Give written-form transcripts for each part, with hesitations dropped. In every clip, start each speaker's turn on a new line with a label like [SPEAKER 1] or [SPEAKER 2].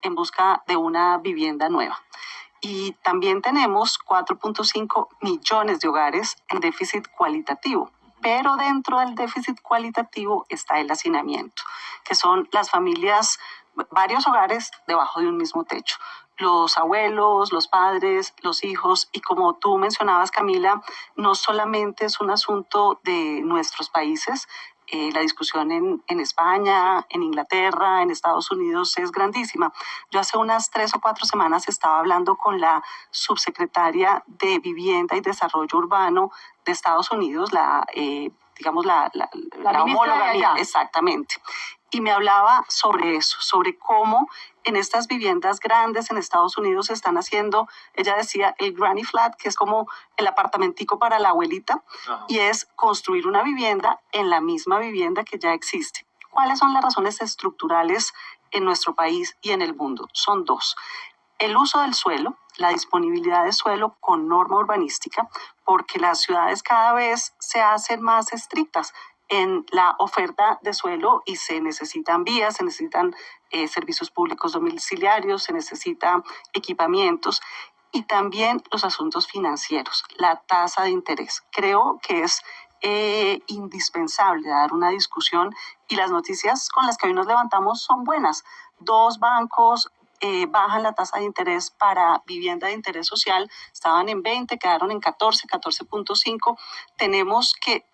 [SPEAKER 1] en busca de una vivienda nueva. Y también tenemos 4.5 millones de hogares en déficit cualitativo. Pero dentro del déficit cualitativo está el hacinamiento, que son las familias, varios hogares debajo de un mismo techo. Los abuelos, los padres, los hijos, y como tú mencionabas, Camila, no solamente es un asunto de nuestros países. La discusión en España, en Inglaterra, en Estados Unidos es grandísima. Yo hace unas 3 o 4 semanas estaba hablando con la subsecretaria de Vivienda y Desarrollo Urbano de Estados Unidos, la homóloga mía, exactamente. Y me hablaba sobre eso, sobre cómo en estas viviendas grandes en Estados Unidos están haciendo, ella decía, el granny flat, que es como el apartamentico para la abuelita, y es construir una vivienda en la misma vivienda que ya existe. ¿Cuáles son las razones estructurales en nuestro país y en el mundo? Son 2. El uso del suelo, la disponibilidad de suelo con norma urbanística, porque las ciudades cada vez se hacen más estrictas en la oferta de suelo y se necesitan vías, se necesitan servicios públicos domiciliarios, se necesitan equipamientos, y también los asuntos financieros, la tasa de interés. Creo que es indispensable dar una discusión, y las noticias con las que hoy nos levantamos son buenas. 2 bancos bajan la tasa de interés para vivienda de interés social, estaban en 20, quedaron en 14.5. Tenemos que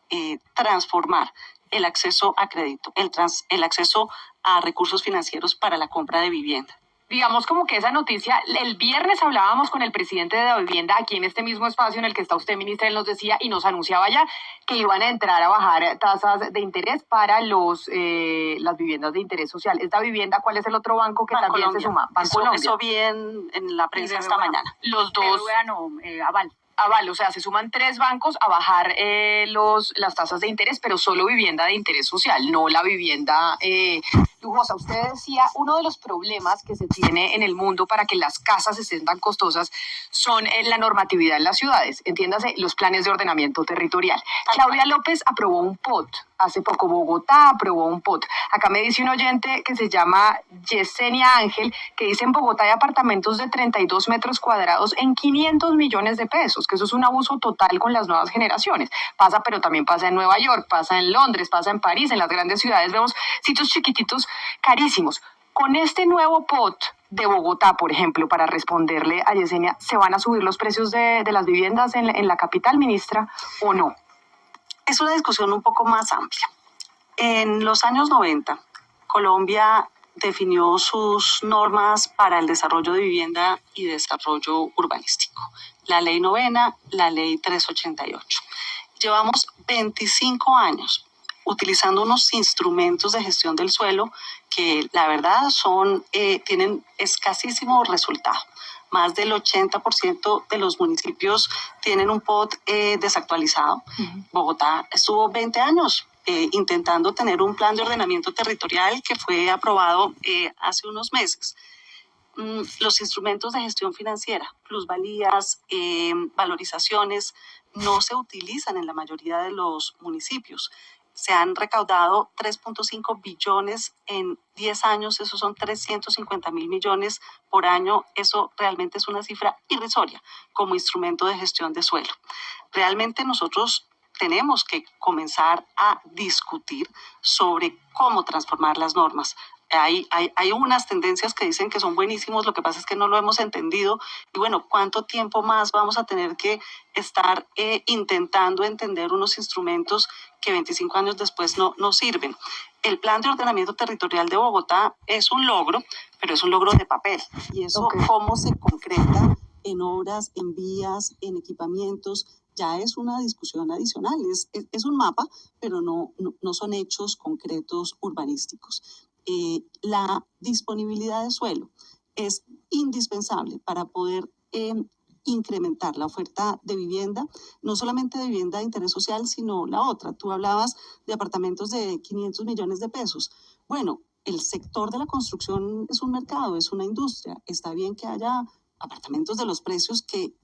[SPEAKER 1] transformar el acceso a crédito, el acceso a recursos financieros para la compra de vivienda.
[SPEAKER 2] Digamos como que esa noticia, el viernes hablábamos con el presidente de la vivienda aquí en este mismo espacio en el que está usted, ministra, él nos decía y nos anunciaba ya que iban a entrar a bajar tasas de interés para las viviendas de interés social. Esta vivienda, ¿cuál es el otro banco que también se suma?
[SPEAKER 1] Bancolombia. Eso vi en la prensa esta mañana.
[SPEAKER 2] Los dos. Aval, o sea, se suman 3 bancos a bajar las tasas de interés, pero solo vivienda de interés social, no la vivienda lujosa. Usted decía, uno de los problemas que se tiene en el mundo para que las casas estén tan costosas son la normatividad en las ciudades, entiéndase, los planes de ordenamiento territorial. Claudia López aprobó un POT, hace poco Bogotá aprobó un POT. Acá me dice un oyente que se llama Yesenia Ángel, que dice en Bogotá hay apartamentos de 32 metros cuadrados en 500 millones de pesos, que eso es un abuso total con las nuevas generaciones. Pasa, pero también pasa en Nueva York, pasa en Londres, pasa en París, en las grandes ciudades vemos sitios chiquititos carísimos. Con este nuevo POT de Bogotá, por ejemplo, para responderle a Yesenia, ¿se van a subir los precios de las viviendas en la capital, ministra, o no?
[SPEAKER 1] Es una discusión un poco más amplia. En los años 90, Colombia definió sus normas para el desarrollo de vivienda y desarrollo urbanístico. La Ley 9, la Ley 388. Llevamos 25 años utilizando unos instrumentos de gestión del suelo que la verdad tienen escasísimo resultado. Más del 80% de los municipios tienen un POT desactualizado. Bogotá estuvo 20 años intentando tener un plan de ordenamiento territorial que fue aprobado hace unos meses. Los instrumentos de gestión financiera, plusvalías, valorizaciones, no se utilizan en la mayoría de los municipios. Se han recaudado 3.5 billones en 10 años, eso son 350.000 millones por año. Eso realmente es una cifra irrisoria como instrumento de gestión de suelo. Realmente nosotros tenemos que comenzar a discutir sobre cómo transformar las normas. Hay unas tendencias que dicen que son buenísimos, lo que pasa es que no lo hemos entendido. Y bueno, ¿cuánto tiempo más vamos a tener que estar intentando entender unos instrumentos que 25 años después no sirven? El plan de ordenamiento territorial de Bogotá es un logro, pero es un logro de papel. Y eso, ¿cómo se concreta en obras, en vías, en equipamientos? Ya es una discusión adicional. Es un mapa, pero no son hechos concretos urbanísticos. La disponibilidad de suelo es indispensable para poder incrementar la oferta de vivienda, no solamente de vivienda de interés social, sino la otra. Tú hablabas de apartamentos de 500 millones de pesos. Bueno, el sector de la construcción es un mercado, es una industria. Está bien que haya apartamentos de los precios que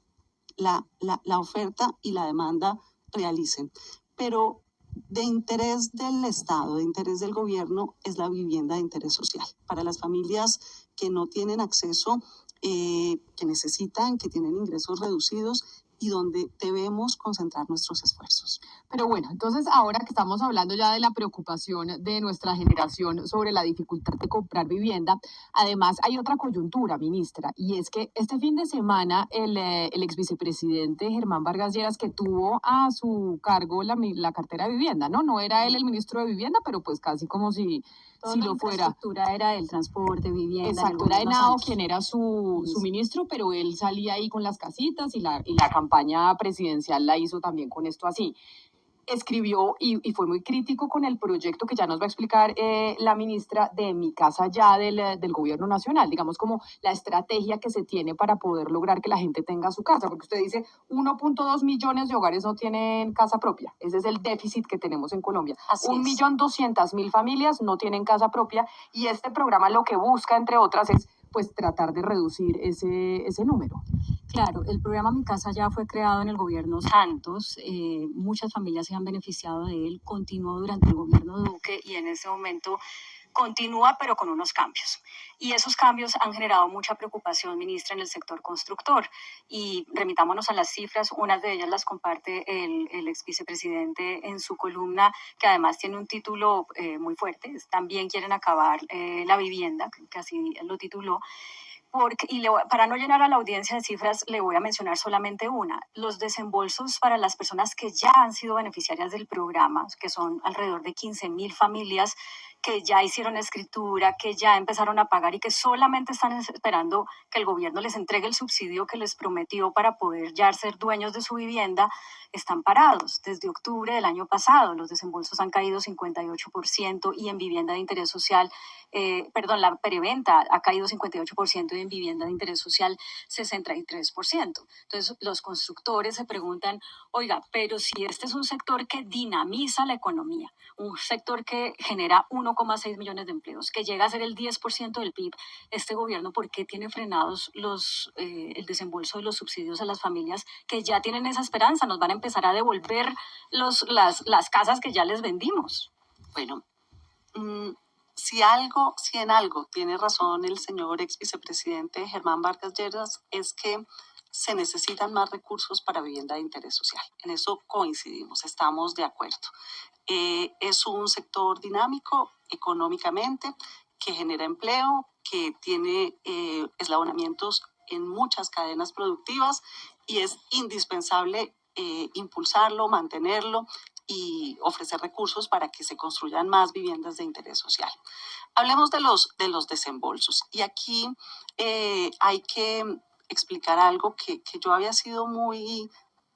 [SPEAKER 1] la oferta y la demanda realicen, pero De interés del Estado, de interés del gobierno, es la vivienda de interés social. Para las familias que no tienen acceso, que necesitan, que tienen ingresos reducidos y donde debemos concentrar nuestros esfuerzos.
[SPEAKER 2] Pero bueno, entonces ahora que estamos hablando ya de la preocupación de nuestra generación sobre la dificultad de comprar vivienda, además hay otra coyuntura, ministra, y es que este fin de semana el ex vicepresidente Germán Vargas Lleras, que tuvo a su cargo la cartera de vivienda, ¿no? No era él el ministro de vivienda, pero pues casi como si lo fuera.
[SPEAKER 3] La infraestructura era el transporte, vivienda.
[SPEAKER 2] Exacto, era Henao quien era su ministro, pero él salía ahí con las casitas y la campaña presidencial la hizo también con esto así. Escribió y fue muy crítico con el proyecto que ya nos va a explicar la ministra de Mi Casa Ya del gobierno nacional, digamos como la estrategia que se tiene para poder lograr que la gente tenga su casa, porque usted dice 1.2 millones de hogares no tienen casa propia, ese es el déficit que tenemos en Colombia. 1.200.000 familias no tienen casa propia y este programa lo que busca, entre otras, es pues tratar de reducir ese número.
[SPEAKER 3] Claro, el programa Mi Casa Ya fue creado en el gobierno Santos, muchas familias se han beneficiado de él, continuó durante el gobierno Duque y en ese momento continúa pero con unos cambios. Y esos cambios han generado mucha preocupación, ministra, en el sector constructor. Y remitámonos a las cifras, unas de ellas las comparte el ex vicepresidente en su columna, que además tiene un título muy fuerte, también quieren acabar la vivienda, que así lo tituló. Para no llenar a la audiencia de cifras, le voy a mencionar solamente una. Los desembolsos para las personas que ya han sido beneficiarias del programa, que son alrededor de 15.000 familias que ya hicieron escritura, que ya empezaron a pagar y que solamente están esperando que el gobierno les entregue el subsidio que les prometió para poder ya ser dueños de su vivienda, están parados. Desde octubre del año pasado, los desembolsos han caído 58% y en vivienda de interés social, la preventa ha caído 58% y en vivienda de interés social 63%. Entonces, los constructores se preguntan, oiga, pero si este es un sector que dinamiza la economía, un sector que genera 1,6 millones de empleos, que llega a ser el 10% del PIB, este gobierno, ¿por qué tiene frenados el desembolso de los subsidios a las familias que ya tienen esa esperanza? Nos van a empezar a devolver las casas que ya les vendimos.
[SPEAKER 1] Bueno, si en algo tiene razón el señor ex vicepresidente Germán Vargas Lleras, es que se necesitan más recursos para vivienda de interés social. En eso coincidimos, estamos de acuerdo. Es un sector dinámico económicamente, que genera empleo, que tiene eslabonamientos en muchas cadenas productivas y es indispensable impulsarlo, mantenerlo y ofrecer recursos para que se construyan más viviendas de interés social. Hablemos de los desembolsos. Y aquí hay que explicar algo que yo había sido muy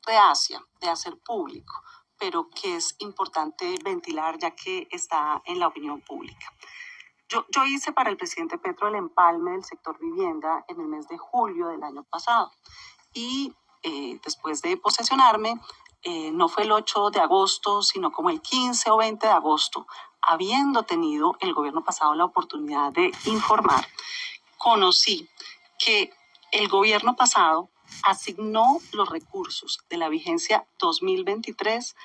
[SPEAKER 1] reacia de hacer público, pero que es importante ventilar ya que está en la opinión pública. Yo hice para el presidente Petro el empalme del sector vivienda en el mes de julio del año pasado y después de posesionarme, no fue el 8 de agosto, sino como el 15 o 20 de agosto, habiendo tenido el gobierno pasado la oportunidad de informar, conocí que el gobierno pasado asignó los recursos de la vigencia 2023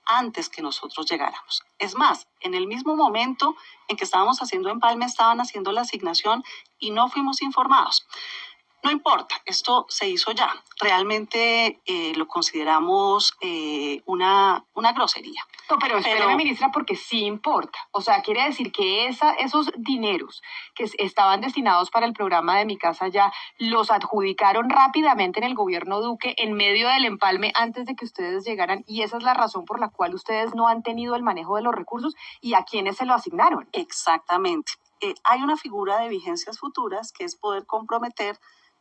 [SPEAKER 1] antes que nosotros llegáramos. Es más, en el mismo momento en que estábamos haciendo empalme, estaban haciendo la asignación y no fuimos informados. No importa, esto se hizo ya. Realmente lo consideramos una grosería.
[SPEAKER 2] No, pero espéreme, ministra, porque sí importa. O sea, quiere decir que esos dineros que estaban destinados para el programa de Mi Casa Ya los adjudicaron rápidamente en el gobierno Duque en medio del empalme antes de que ustedes llegaran, y esa es la razón por la cual ustedes no han tenido el manejo de los recursos y a quienes se lo asignaron.
[SPEAKER 1] Exactamente. Hay una figura de vigencias futuras que es poder comprometer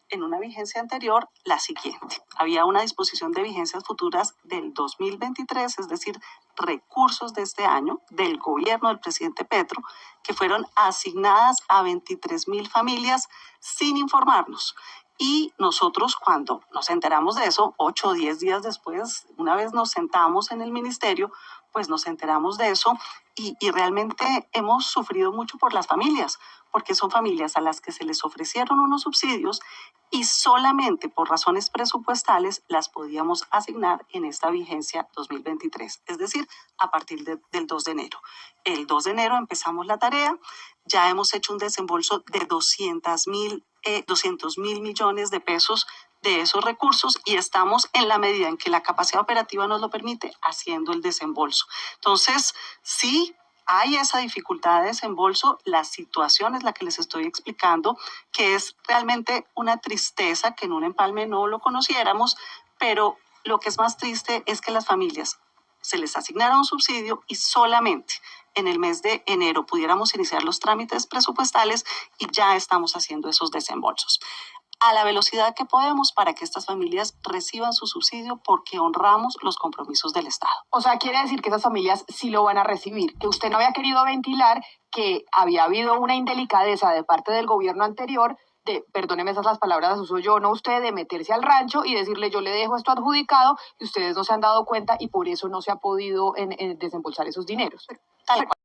[SPEAKER 1] en una vigencia anterior la siguiente. Había una disposición de vigencias futuras del 2023, es decir, recursos de este año del gobierno del presidente Petro, que fueron asignadas a 23.000 familias sin informarnos. Y nosotros, cuando nos enteramos de eso, 8 o 10 días después, una vez nos sentamos en el ministerio, pues nos enteramos de eso y realmente hemos sufrido mucho por las familias, porque son familias a las que se les ofrecieron unos subsidios y solamente por razones presupuestales las podíamos asignar en esta vigencia 2023, es decir, a partir del 2 de enero. El 2 de enero empezamos la tarea, ya hemos hecho un desembolso de 200 mil millones de pesos de esos recursos y estamos en la medida en que la capacidad operativa nos lo permite haciendo el desembolso. Entonces, sí, hay esa dificultad de desembolso, la situación es la que les estoy explicando, que es realmente una tristeza que en un empalme no lo conociéramos, pero lo que es más triste es que las familias se les asignara un subsidio y solamente en el mes de enero pudiéramos iniciar los trámites presupuestales y ya estamos haciendo esos desembolsos a la velocidad que podemos para que estas familias reciban su subsidio porque honramos los compromisos del Estado.
[SPEAKER 2] O sea, quiere decir que esas familias sí lo van a recibir, que usted no había querido ventilar que había habido una indelicadeza de parte del gobierno anterior de, perdóneme esas las palabras las uso yo, no usted, de meterse al rancho y decirle yo le dejo esto adjudicado y ustedes no se han dado cuenta y por eso no se ha podido desembolsar esos dineros.
[SPEAKER 1] Tal cual.